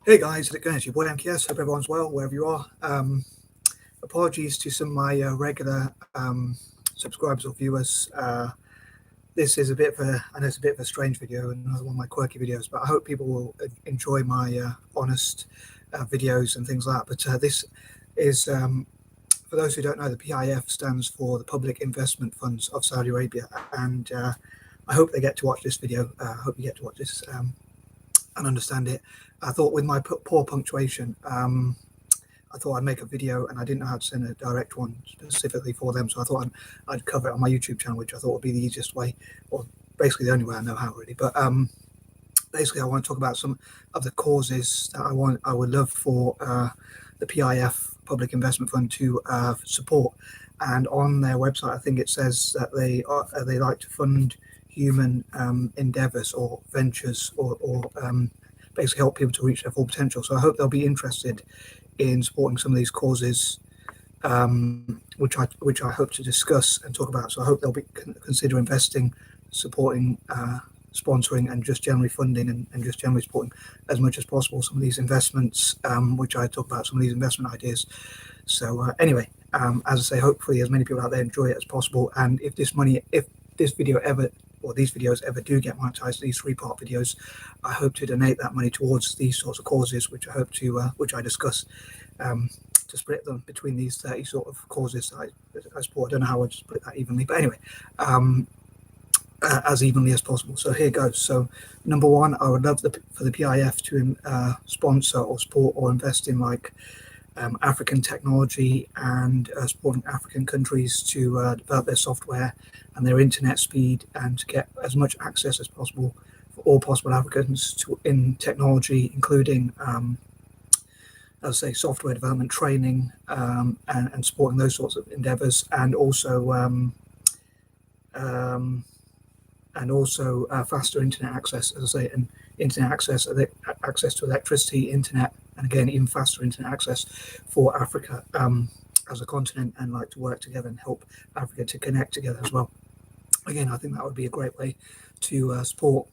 Hey guys, how's it going? It's your boy M.K.S. Hope everyone's well wherever you are. Apologies to some of my regular subscribers or viewers. This is a bit of I know it's a bit of a strange video and another one of my quirky videos, but I hope people will enjoy my honest videos and things like that. But this is, for those who don't know, the P.I.F stands for the Public Investment Funds of Saudi Arabia, and I hope they get to watch this video. I hope you get to watch this and understand it. I thought with my poor punctuation, I thought I'd make a video, and I didn't know how to send a direct one specifically for them, so I thought I'd cover it on my YouTube channel, which I thought would be the easiest way, or basically the only way I know how, really. But basically, I want to talk about some of the causes that I would love for the P.I.F. Public Investment Fund to support. And on their website, I think it says that they like to fund human endeavors or ventures, or basically help people to reach their full potential. So I hope they'll be interested in supporting some of these causes, which I hope to discuss and talk about. So I hope they'll be consider investing, supporting, sponsoring, and just generally funding and just generally supporting as much as possible some of these investments, which I talk about, some of these investment ideas. So anyway, as I say, hopefully as many people out there enjoy it as possible. And if this video ever, or these videos ever do get monetized, these 3-part videos, I hope to donate that money towards these sorts of causes, which I hope to, which I discuss, to split them between these 30 sort of causes I support. I don't know how I'd split that evenly, but anyway, as evenly as possible. So here goes. So number one, I would love for the P.I.F to sponsor or support or invest in African technology and supporting African countries to develop their software and their internet speed, and to get as much access as possible for all possible Africans in technology, including, as I say, software development training, and supporting those sorts of endeavors, and also faster internet access, as I say, and internet access to electricity, internet, and again, even faster internet access for Africa as a continent, and to work together and help Africa to connect together as well. Again, I think that would be a great way to support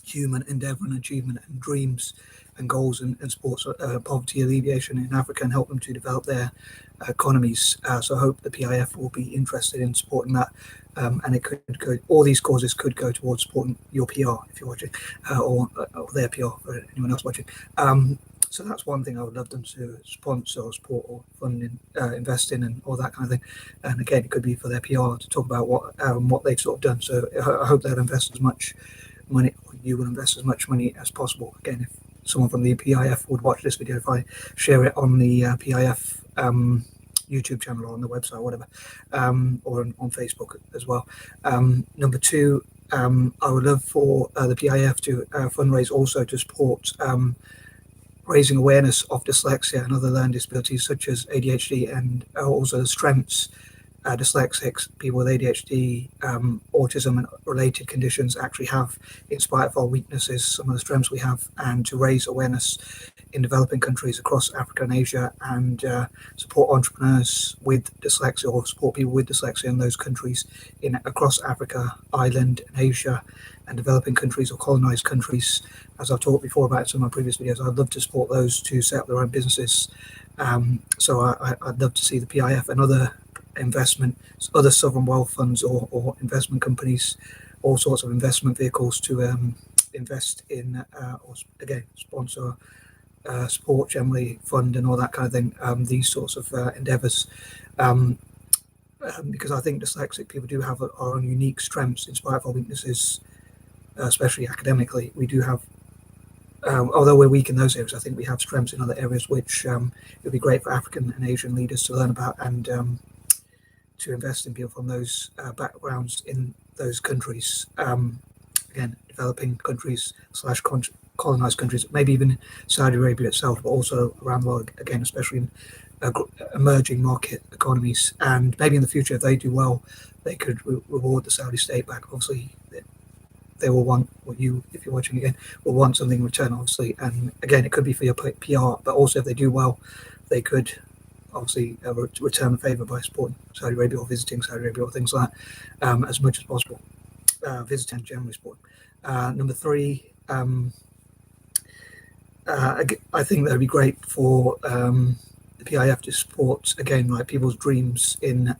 human endeavor and achievement and dreams and goals, and support poverty alleviation in Africa, and help them to develop their economies. So I hope the P.I.F will be interested in supporting that, and it could go, all these causes could go towards supporting your PR if you're watching, or their PR for anyone else watching. So that's one thing I would love them to sponsor or support or fund, invest in, and all that kind of thing. And again, it could be for their PR to talk about what they've sort of done. So I hope they'll invest as much money, or you will invest as much money as possible. Again, if someone from the P.I.F would watch this video, if I share it on the P.I.F YouTube channel or on the website, or whatever, or on Facebook as well. Number two, I would love for the P.I.F to fundraise also to support raising awareness of dyslexia and other learning disabilities such as ADHD, and also the strengths dyslexics, people with ADHD, autism, and related conditions actually have, in spite of our weaknesses, some of the strengths we have, and to raise awareness in developing countries across Africa and Asia, and support entrepreneurs with dyslexia, or support people with dyslexia in those countries across Africa, Ireland, and Asia, and developing countries or colonized countries. As I've talked before about in some of my previous videos, I'd love to support those to set up their own businesses. So I'd love to see the P.I.F and other other sovereign wealth funds, or investment companies, all sorts of investment vehicles to invest in, or again, sponsor, support, generally fund, and all that kind of thing, these sorts of endeavors. Because I think dyslexic people do have our own unique strengths in spite of our weaknesses, especially academically. We do have, although we're weak in those areas, I think we have strengths in other areas which it would be great for African and Asian leaders to learn about, and to invest in people from those backgrounds in those countries. Again, developing countries / colonized countries, maybe even Saudi Arabia itself, but also around the world, again, especially in emerging market economies. And maybe in the future, if they do well, they could reward the Saudi state back. Obviously, they will want what you, if you're watching again, will want something in return, obviously. And again, it could be for your PR, but also if they do well, they could obviously return the favor by supporting Saudi Arabia or visiting Saudi Arabia or things like that, as much as possible. Visiting, generally supporting. Number three, I think that'd be great for the PIF to support again, like people's dreams in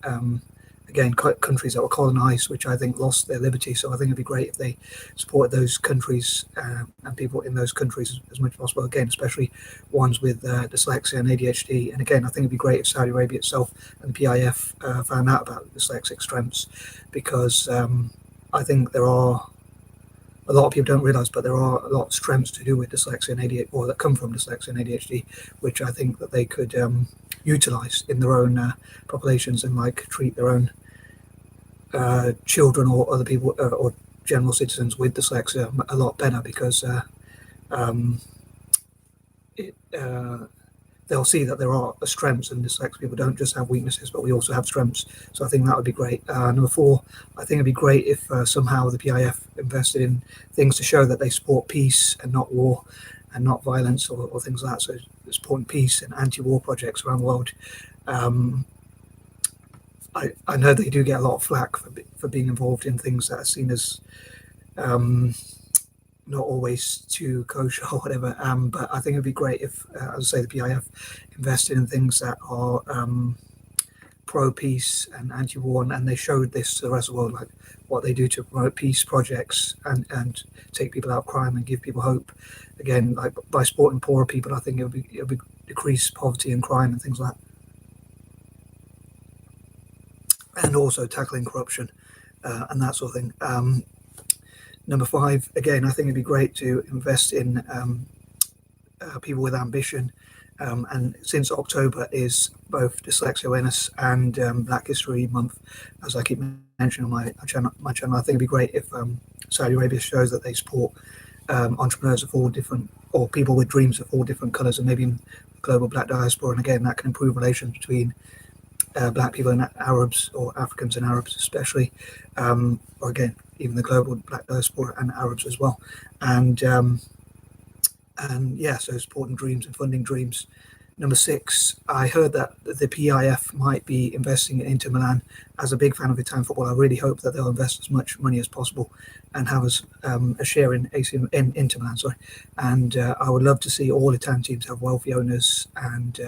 again countries that were colonized, which I think lost their liberty. So I think it'd be great if they supported those countries and people in those countries as much as possible. Again, especially ones with dyslexia and ADHD. And again, I think it'd be great if Saudi Arabia itself and the PIF found out about dyslexic strengths, because I think there are a lot of people don't realize, but there are a lot of strengths to do with dyslexia and ADHD, or that come from dyslexia and ADHD, which I think that they could utilize in their own populations and like treat their own children or other people or general citizens with dyslexia a lot better, because um, it, they'll see that there are strengths, and dyslexic people don't just have weaknesses, but we also have strengths. So I think that would be great. Number four, I think it'd be great if somehow the PIF invested in things to show that they support peace and not war and not violence or things like that. So supporting peace and anti-war projects around the world. I know they do get a lot of flack for being involved in things that are seen as not always too kosher or whatever. But I think it'd be great if, as I say, the PIF invested in things that are pro-peace and anti-war, and they showed this to the rest of the world, like what they do to promote peace projects and take people out of crime and give people hope. Again, like by supporting poorer people, I think it'll be decrease poverty and crime and things like that. And also tackling corruption and that sort of thing. Number five, again, I think it'd be great to invest in people with ambition. And since October is both Dyslexia Awareness and Black History Month, as I keep mentioning on my channel, I think it'd be great if Saudi Arabia shows that they support entrepreneurs of all different, or people with dreams of all different colours, and maybe in global Black diaspora. And again, that can improve relations between Black people and Arabs, or Africans and Arabs especially, or again, even the global Black diaspora and Arabs as well. And yeah, so supporting dreams and funding dreams. Number six, I heard that the P.I.F might be investing in Inter Milan. As a big fan of Italian football, I really hope that they'll invest as much money as possible and have a share in Inter Milan. Sorry, and I would love to see all Italian teams have wealthy owners and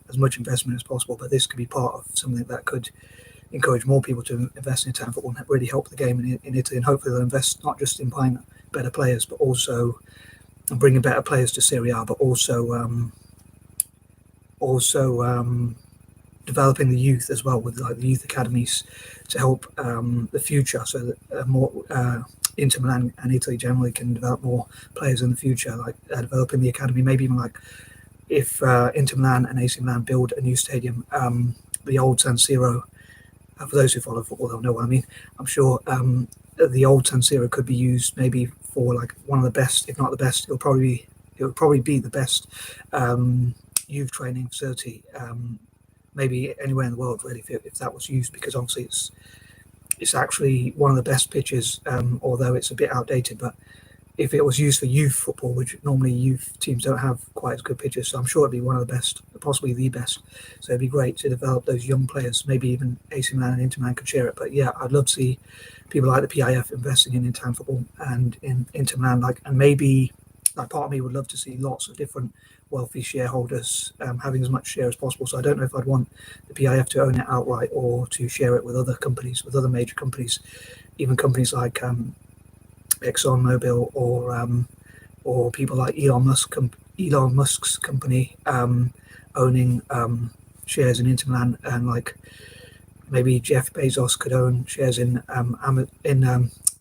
as much investment as possible. But this could be part of something that could encourage more people to invest in Italian football and really help the game in Italy. And hopefully they'll invest not just in buying better players, but also bringing better players to Serie A, but also developing the youth as well, with like the youth academies to help the future, so that more Inter Milan and Italy generally can develop more players in the future, like developing the academy. Maybe even like if Inter Milan and AC Milan build a new stadium, the old San Siro. For those who follow football, they'll know what I mean. I'm sure the old San Siro could be used maybe for like one of the best, if not the best. It would probably be the best youth training facility, maybe anywhere in the world, really, if that was used, because obviously it's actually one of the best pitches, although it's a bit outdated. But if it was used for youth football, which normally youth teams don't have quite as good pitches, so I'm sure it'd be one of the best, possibly the best. So it'd be great to develop those young players. Maybe even AC Milan and Inter Milan could share it. But yeah, I'd love to see people like the PIF investing in Italian football and in Inter Milan, and maybe like part of me would love to see lots of different wealthy shareholders having as much share as possible. So I don't know if I'd want the PIF to own it outright or to share it with other companies, with other major companies, even companies like ExxonMobil or people like Elon Musk's company owning shares in Inter Milan, and like maybe Jeff Bezos could own shares in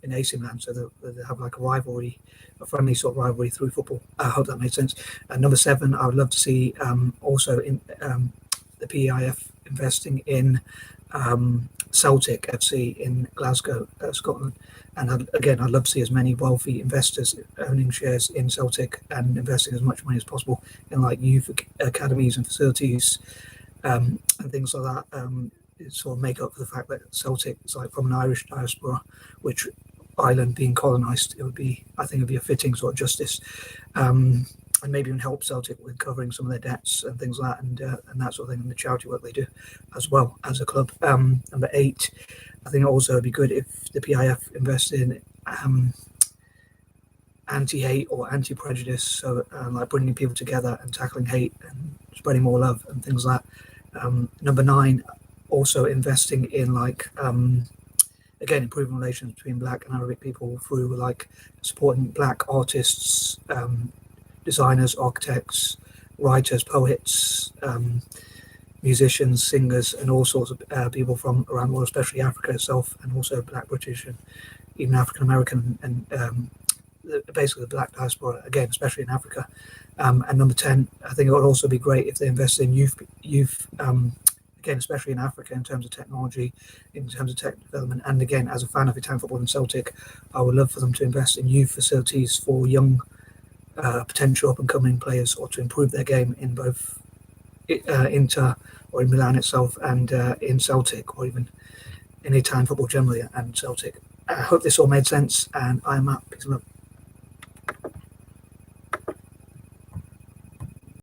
AC Milan, so they have like a friendly sort of rivalry through football. I hope that made sense. And number seven, I would love to see also in the PIF investing in Celtic FC in Glasgow, Scotland. And I'd love to see as many wealthy investors owning shares in Celtic and investing as much money as possible in like youth academies and facilities and things like that. Sort of make up for the fact that Celtic is like from an Irish diaspora, which Ireland being colonised, I think it'd be a fitting sort of justice, and maybe even help Celtic with covering some of their debts and things like that, and that sort of thing, and the charity work they do as well as a club. Number eight, I think also it'd be good if the PIF invested in anti-hate or anti-prejudice, so like bringing people together and tackling hate and spreading more love and things like that. Number 9, also investing in like again improving relations between Black and Arabic people through like supporting Black artists, designers, architects, writers, poets, musicians, singers, and all sorts of people from around the world, especially Africa itself, and also Black, British, and even African American, and basically the Black diaspora, again, especially in Africa. And number 10, I think it would also be great if they invested in youth, again, especially in Africa, in terms of technology, in terms of tech development. And again, as a fan of Italian football and Celtic, I would love for them to invest in youth facilities for young potential up-and-coming players, or to improve their game in both Inter or in Milan itself, and in Celtic, or even in Italian football generally and Celtic. I hope this all made sense, and I'm Matt. Peace and love.